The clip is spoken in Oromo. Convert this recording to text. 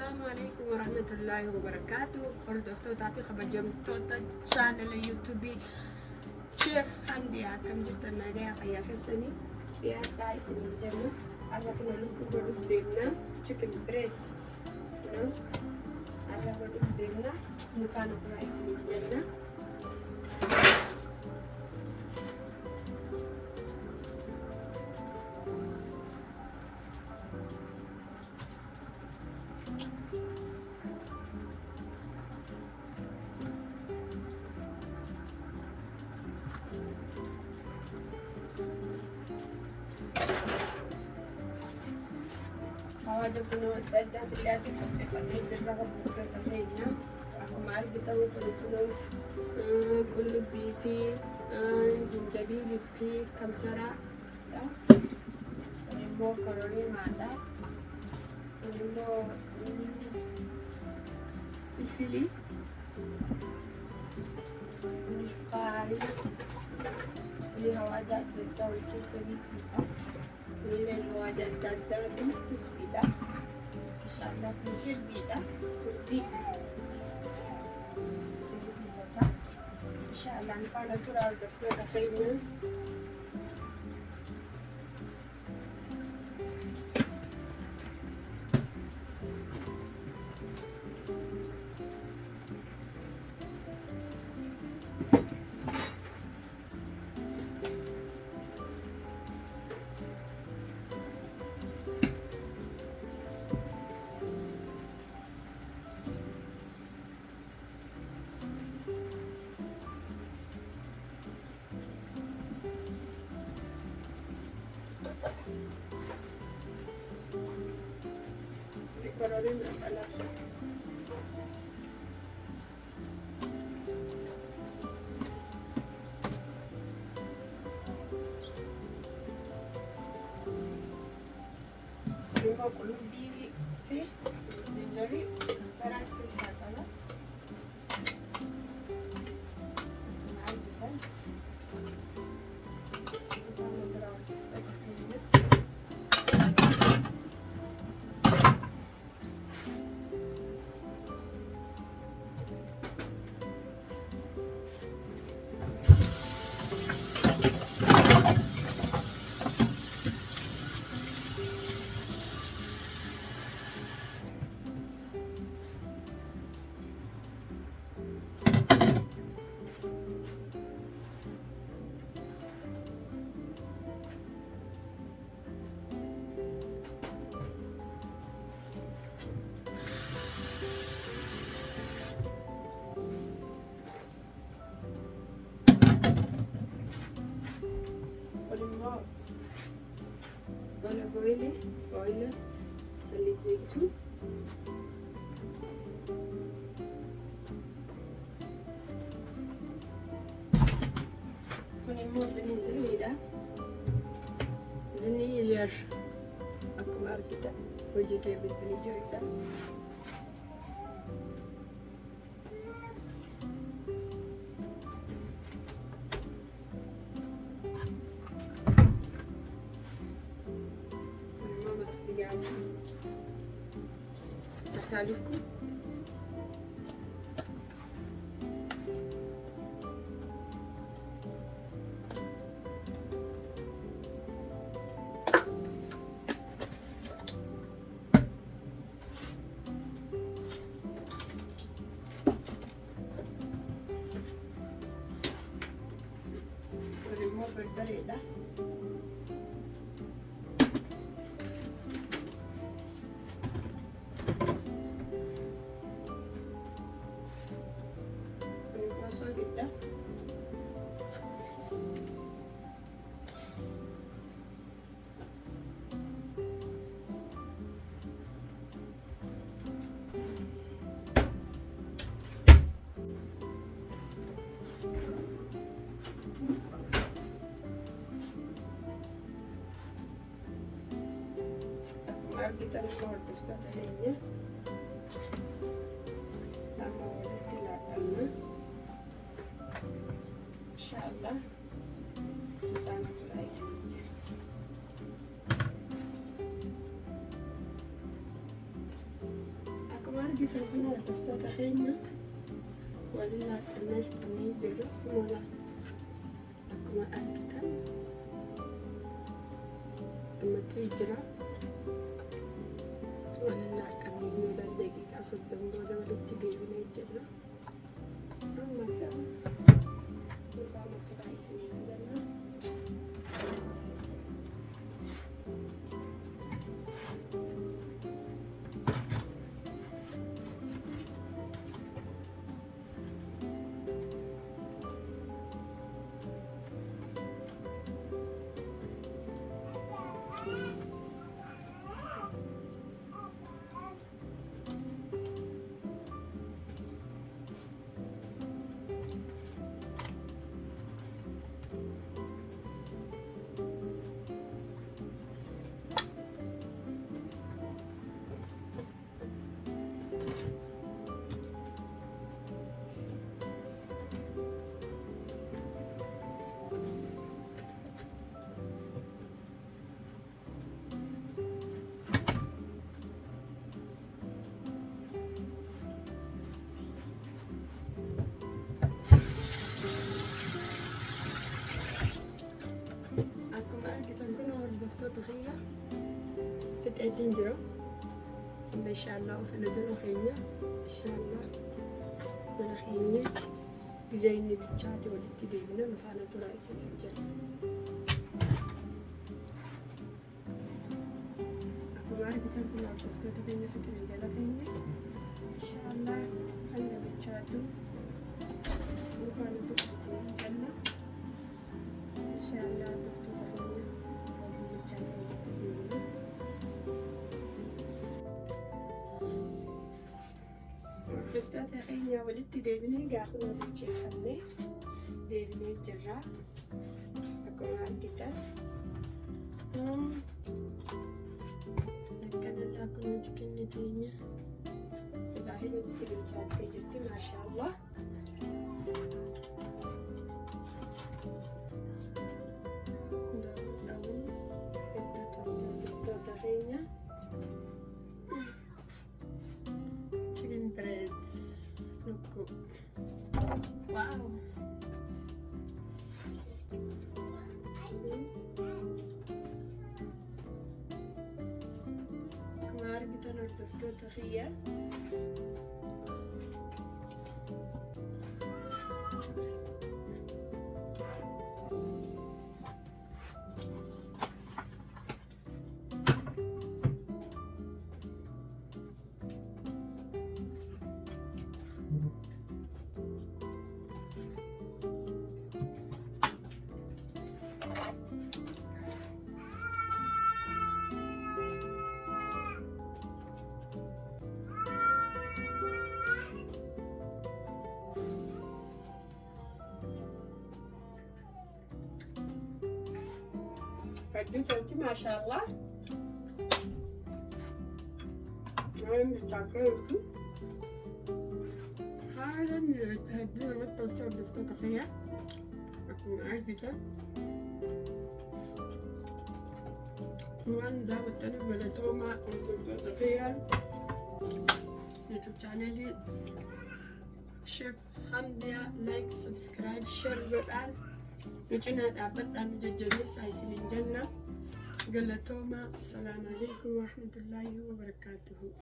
السلام عليكم ورحمة الله وبركاته. hordoftoota fi kabajamtoota chaanala yuutuubii Chef Handy akkam jirtan nagaa fayyaa keessanii dhiyaadhaa isinii jenna. Har'a kana lukkuu godhuuf deemna. Chicken breast har'a godhuuf deemna. Nu faana turaa isinii jenna. Hawaja kuno dadda tilasi qopheeffannee jirra kabajamtoota keenya. Akkuma argitan kuno qullubbii fi jinjabiilii fi kamsaraadha. Kun immoo kororimaadha. Kun immoo filfilii. Kun shukaarii. Kun hawaja adda addaa wal keessa miisiidha. Ini wajah dada tu sila, inshallah mungkin tidak, tapi sedikit inshallah ni pada tu rawat daftar akhirnya. Kororin adalah lima puluh biji dari seratus saja. Oil, salik zaitun, kun immoo viniziliidha. Vinegar akkuma argitan vegetable vinegaridha. Taliku mau berbeda. Kita record strateginya tambah tilakannya insyaallah kita mulai saja. أرجع تلفون وتفتح تخيني ولا الناس أني جرب ولا أكما أرجع أما تيجرا ولا كمي ولا دقيقة صدق ولا تجيب من الجرا أما كم ولا كذا يسوي الجرا تخيّة بتقدين جرو إن شاء الله وفي ندنا خيّة إن شاء الله ندنا خيّة زيني بتشاتي ولتدي بنا نفعنا ترايس الإنجيل أكو معي بتنقل على الدكتور تبين في الإنجيل خيّة إن شاء الله أنا بتشاتو نفعنا ترايس الإنجيل إن شاء الله دكتور خيّة دفتات خيني ولدت ديبني قاخذ بيجي خلي ديبني الجرا أكون عندك لكن الله كنا تكني ديني زاهي بنتي بنتي جرتي ما شاء الله chicken bread look wow كمان kita نرتفع تخيل فديت ما شاء الله وين بتاكلوا هذا اللي تهدينا مثل صار دفتة تخيل أكون عايزة وأنا ده والتاني ولا توما ودفتة تخيل يوتيوب channel شيف حمدية لايك سبسكرايب شير بالآن نجينا نعبد عن ججبي سايسين الجنة قال توما السلام عليكم ورحمة الله وبركاته.